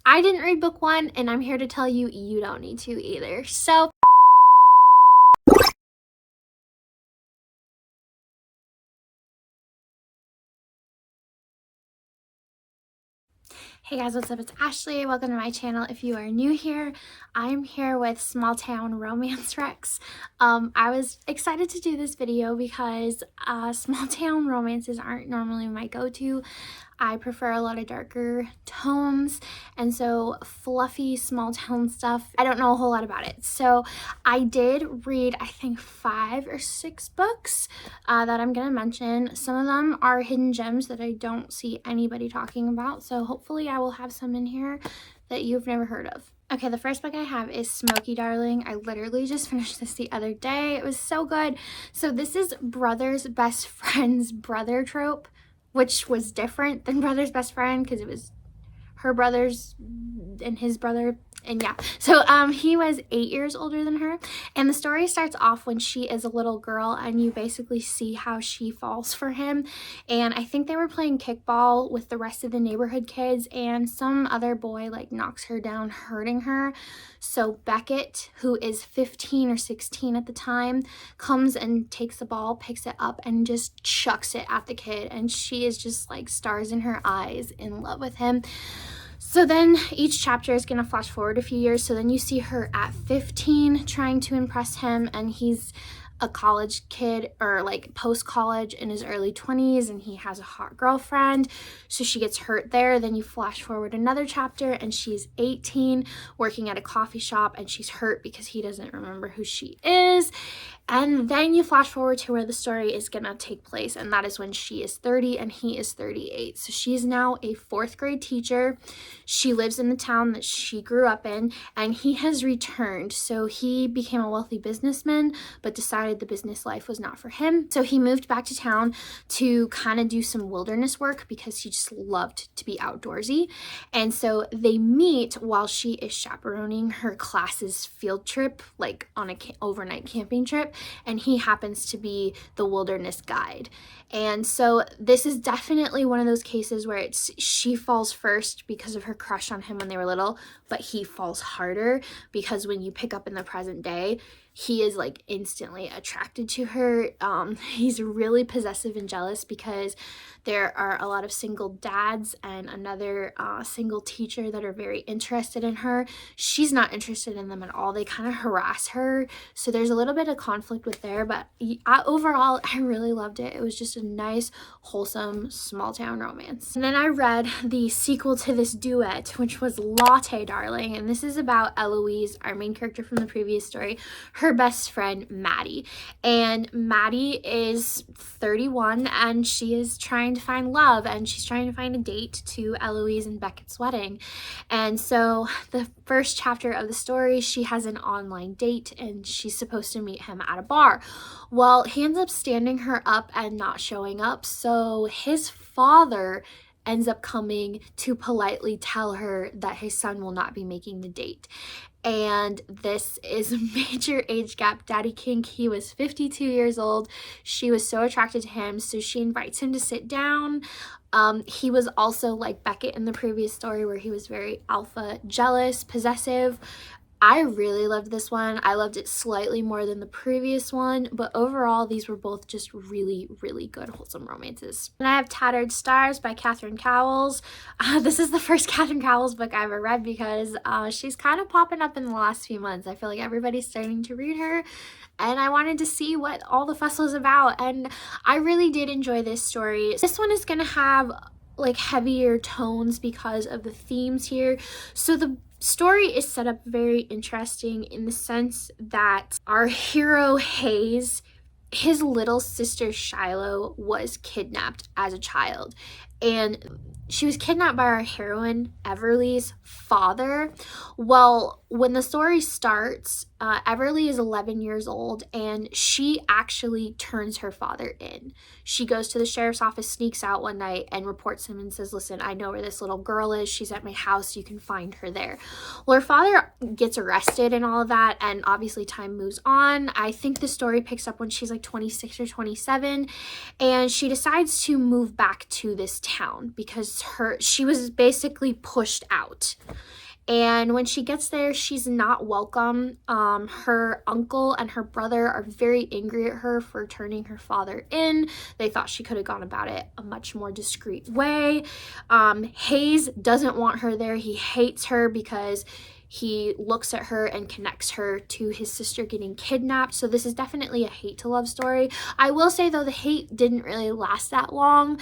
I didn't read book 1, and I'm here to tell you, you don't need to either. So hey guys, what's up? It's Ashley. Welcome to my channel. If you are new here, I'm here with Small Town Romance Recs. I was excited to do this video because small town romances aren't normally my go-to. I prefer a lot of darker tones, and so fluffy small town stuff, I don't know a whole lot about it. So I did read, I think 5 or 6 books that I'm gonna mention. Some of them are hidden gems that I don't see anybody talking about, so hopefully I will have some in here that you've never heard of. Okay, the first book I have is Smoky, Darling. I literally just finished this the other day. It was so good. So this is brother's best friend's brother trope, which was different than brother's best friend because it was her brother's and his brother. And yeah, so he was 8 years older than her, and the story starts off when she is a little girl, and you basically see how she falls for him. And I think they were playing kickball with the rest of the neighborhood kids, and some other boy like knocks her down, hurting her. So Beckett, who is 15 or 16 at the time, comes and takes the ball, picks it up, and just chucks it at the kid, and she is just like stars in her eyes, in love with him. So then each chapter is going to flash forward a few years. So then you see her at 15 trying to impress him, and he's a college kid, or like post-college, in his early 20s, and he has a hot girlfriend, so she gets hurt there. Then you flash forward another chapter and she's 18 working at a coffee shop, and she's hurt because he doesn't remember who she is. And then you flash forward to where the story is gonna take place, and that is when she is 30 and he is 38. So she's now a 4th grade teacher. She lives in the town that she grew up in, and he has returned. So he became a wealthy businessman but decided the business life was not for him. So he moved back to town to kind of do some wilderness work because he just loved to be outdoorsy. And so they meet while she is chaperoning her class's field trip, like on a overnight camping trip, and he happens to be the wilderness guide. And so this is definitely one of those cases where it's she falls first because of her crush on him when they were little, but he falls harder because when you pick up in the present day, he is like instantly attracted to her. He's really possessive and jealous because there are a lot of single dads and another single teacher that are very interested in her. She's not interested in them at all. They kind of harass her. So there's a little bit of conflict with there, but overall, I really loved it. It was just a nice, wholesome, small town romance. And then I read the sequel to this duet, which was Latte, Darling. And this is about Eloise, our main character from the previous story, her best friend Maddie. And Maddie is 31 and she is trying to find love, and she's trying to find a date to Eloise and Beckett's wedding. And so the first chapter of the story, she has an online date and she's supposed to meet him at a bar. Well, he ends up standing her up and not showing up, so his father ends up coming to politely tell her that his son will not be making the date. And this is a major age gap daddy kink. He was 52 years old. She was so attracted to him, so she invites him to sit down. He was also like Beckett in the previous story, where he was very alpha, jealous, possessive. I really loved this one. I loved it slightly more than the previous one, but overall these were both just really, really good, wholesome romances. And I have Tattered Stars by Cowles. This is the first Cowles book I ever read because she's kind of popping up in the last few months. I feel like everybody's starting to read her, and I wanted to see what all the fuss was about, and I really did enjoy this story. This one is gonna have like heavier tones because of the themes here. So the story is set up very interesting in the sense that our hero Hayes, his little sister Shiloh, was kidnapped as a child, and she was kidnapped by our heroine Everly's father. Well, when the story starts, Everly is 11 years old, and she actually turns her father in. She goes to the sheriff's office, sneaks out one night, and reports him and says, listen, I know where this little girl is. She's at my house. You can find her there. Well, her father gets arrested and all of that, and obviously time moves on. I think the story picks up when she's like 26 or 27, and she decides to move back to this town because she was basically pushed out. And when she gets there, she's not welcome. Her uncle and her brother are very angry at her for turning her father in. They thought she could have gone about it a much more discreet way. Hayes doesn't want her there. He hates her because he looks at her and connects her to his sister getting kidnapped. So this is definitely a hate to love story. I will say though, the hate didn't really last that long.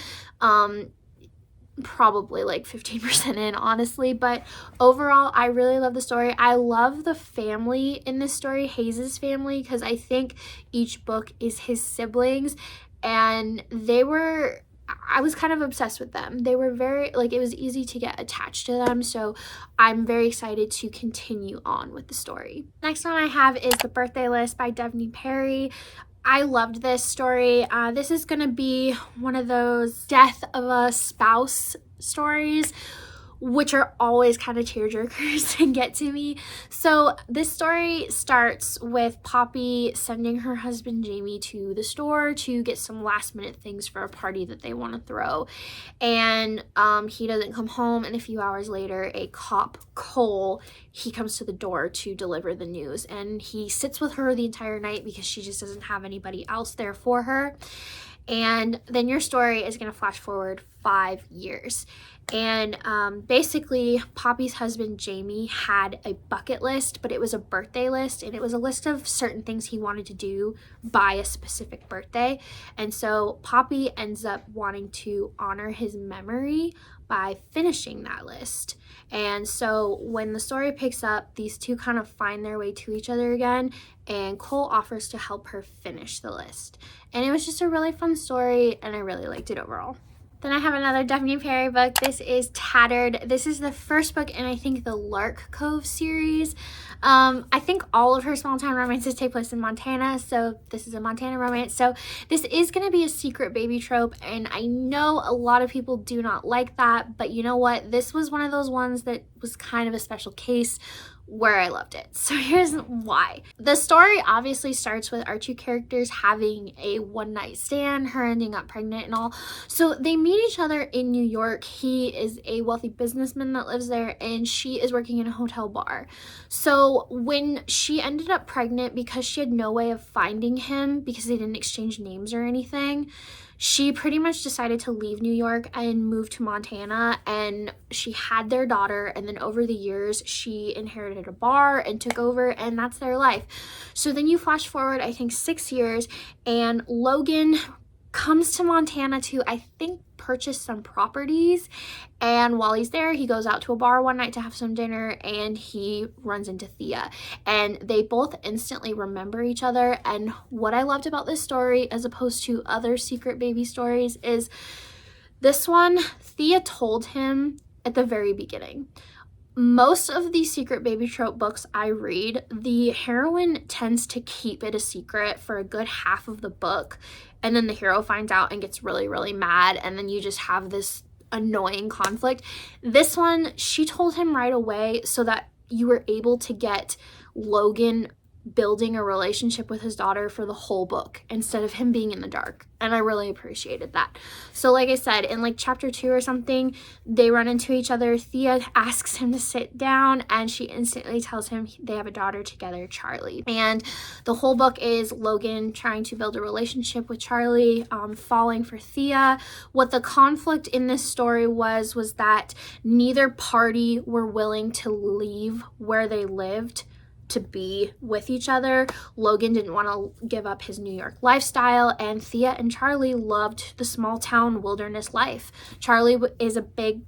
Probably like 15% in, honestly, but overall I really love the story. I love the family in this story, Hayes's family, because I think each book is his siblings, and I was kind of obsessed with them. They were very, like, it was easy to get attached to them, so I'm very excited to continue on with the story. Next one I have is The Birthday List by Devney Perry. I loved this story. This is gonna be one of those death of a spouse stories, which are always kind of tearjerkers and get to me. So this story starts with Poppy sending her husband Jamie to the store to get some last minute things for a party that they want to throw. And he doesn't come home, and a few hours later, a cop, Cole, he comes to the door to deliver the news, and he sits with her the entire night because she just doesn't have anybody else there for her. And then your story is going to flash forward 5 years. And basically, Poppy's husband, Jamie, had a bucket list, but it was a birthday list, and it was a list of certain things he wanted to do by a specific birthday. And so Poppy ends up wanting to honor his memory by finishing that list. And so when the story picks up, these two kind of find their way to each other again, and Cole offers to help her finish the list. And it was just a really fun story, and I really liked it overall. Then I have another Devney Perry book. This is Tattered. This is the first book in, I think, the Lark Cove series. I think all of her small town romances take place in Montana, so this is a Montana romance. So this is going to be a secret baby trope, and I know a lot of people do not like that, but you know what? This was one of those ones that was kind of a special case where I loved it. So here's why. The story obviously starts with our two characters having a one-night stand, her ending up pregnant and all. So they meet each other in New York. He is a wealthy businessman that lives there, and she is working in a hotel bar. So when she ended up pregnant, because she had no way of finding him because they didn't exchange names or anything, she pretty much decided to leave New York and move to Montana, and she had their daughter, and then over the years she inherited a bar and took over, and that's their life. So then you flash forward, I think 6 years, and Logan comes to Montana to, I think, purchase some properties, and while he's there, he goes out to a bar one night to have some dinner, and he runs into Thea, and they both instantly remember each other. And what I loved about this story, as opposed to other secret baby stories, is this one, Thea told him at the very beginning. Most of these secret baby trope books I read, the heroine tends to keep it a secret for a good half of the book, and then the hero finds out and gets really, really mad, and then you just have this annoying conflict. This one, she told him right away so that you were able to get Logan building a relationship with his daughter for the whole book instead of him being in the dark, and I really appreciated that. So like I said, in like chapter 2 or something, they run into each other. Thea asks him to sit down, and she instantly tells him they have a daughter together, Charlie. And the whole book is Logan trying to build a relationship with Charlie, falling for Thea. What the conflict in this story was that neither party were willing to leave where they lived to be with each other. Logan didn't want to give up his New York lifestyle, and Thea and Charlie loved the small town wilderness life. Charlie is a big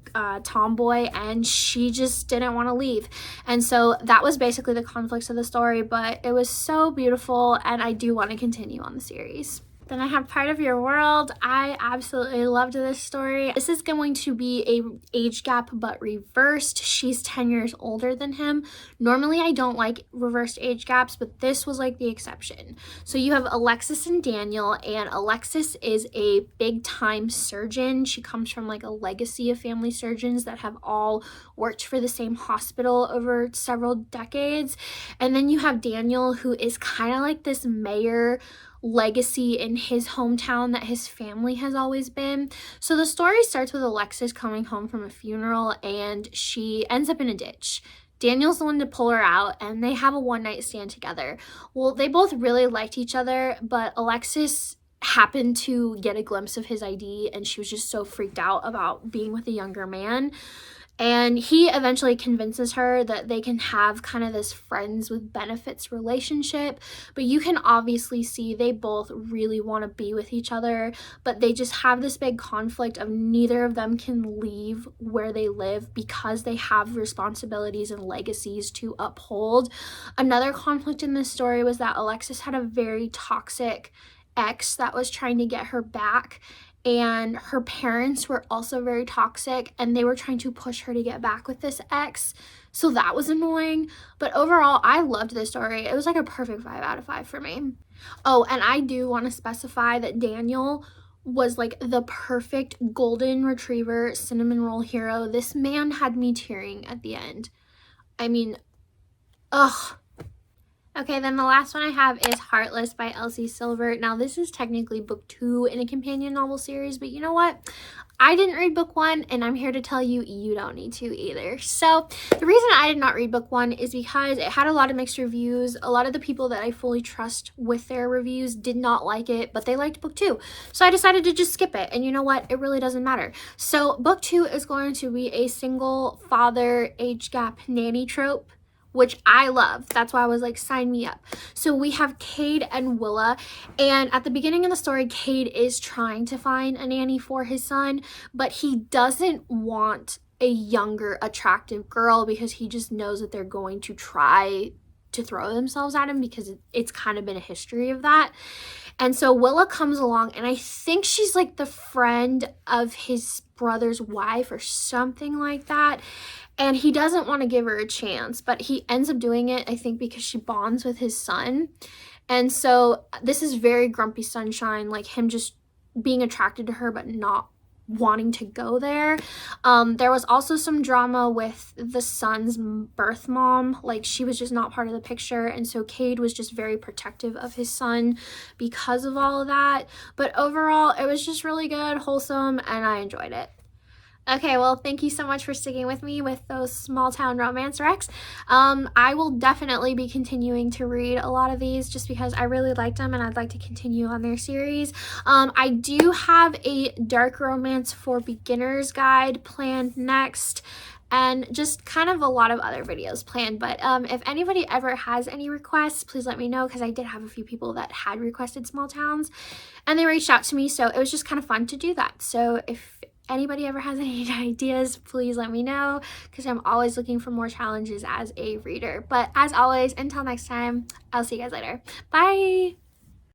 tomboy, and she just didn't want to leave. And so that was basically the conflicts of the story, but it was so beautiful, and I do want to continue on the series. Then I have Part of Your World. I absolutely loved this story. This is going to be a age gap, but reversed. She's 10 years older than him. Normally I don't like reversed age gaps, but this was like the exception. So you have Alexis and Daniel, and Alexis is a big time surgeon. She comes from like a legacy of family surgeons that have all worked for the same hospital over several decades. And then you have Daniel, who is kind of like this mayor legacy in his hometown that his family has always been. So the story starts with Alexis coming home from a funeral, and she ends up in a ditch. Daniel's the one to pull her out, and they have a one-night stand together. Well, they both really liked each other, but Alexis happened to get a glimpse of his ID, and she was just so freaked out about being with a younger man. And he eventually convinces her that they can have kind of this friends with benefits relationship, but you can obviously see they both really want to be with each other, but they just have this big conflict of neither of them can leave where they live because they have responsibilities and legacies to uphold. Another conflict in this story was that Alexis had a very toxic ex that was trying to get her back, and her parents were also very toxic, and they were trying to push her to get back with this ex, so that was annoying. But overall, I loved this story. It was like a perfect 5 out of 5 for me. Oh, and I do want to specify that Daniel was like the perfect golden retriever cinnamon roll hero. This man had me tearing at the end. I mean, ugh. Okay, then the last one I have is Heartless by Elsie Silver. Now, this is technically book 2 in a companion novel series, but you know what? I didn't read book 1, and I'm here to tell you, you don't need to either. So, the reason I did not read book 1 is because it had a lot of mixed reviews. A lot of the people that I fully trust with their reviews did not like it, but they liked book 2. So, I decided to just skip it, and you know what? It really doesn't matter. So, book 2 is going to be a single father age gap nanny trope, which I love. That's why I was like, sign me up. So we have Cade and Willa, and at the beginning of the story, Cade is trying to find a nanny for his son, but he doesn't want a younger, attractive girl because he just knows that they're going to try to throw themselves at him because it's kind of been a history of that. And so Willa comes along, and I think she's like the friend of his brother's wife or something like that. And he doesn't want to give her a chance, but he ends up doing it, I think, because she bonds with his son. And so this is very Grumpy Sunshine, like him just being attracted to her but not wanting to go there. There was also some drama with the son's birth mom, like she was just not part of the picture, and so Cade was just very protective of his son because of all of that. But overall, it was just really good, wholesome, and I enjoyed it. Okay, well, thank you so much for sticking with me with those small town romance recs. I will definitely be continuing to read a lot of these just because I really liked them and I'd like to continue on their series. I do have a dark romance for beginners guide planned next, and just kind of a lot of other videos planned. But if anybody ever has any requests, please let me know, because I did have a few people that had requested small towns and they reached out to me, so it was just kind of fun to do that. So if anybody ever has any ideas, please let me know, because I'm always looking for more challenges as a reader. But as always, until next time, I'll see you guys later. Bye!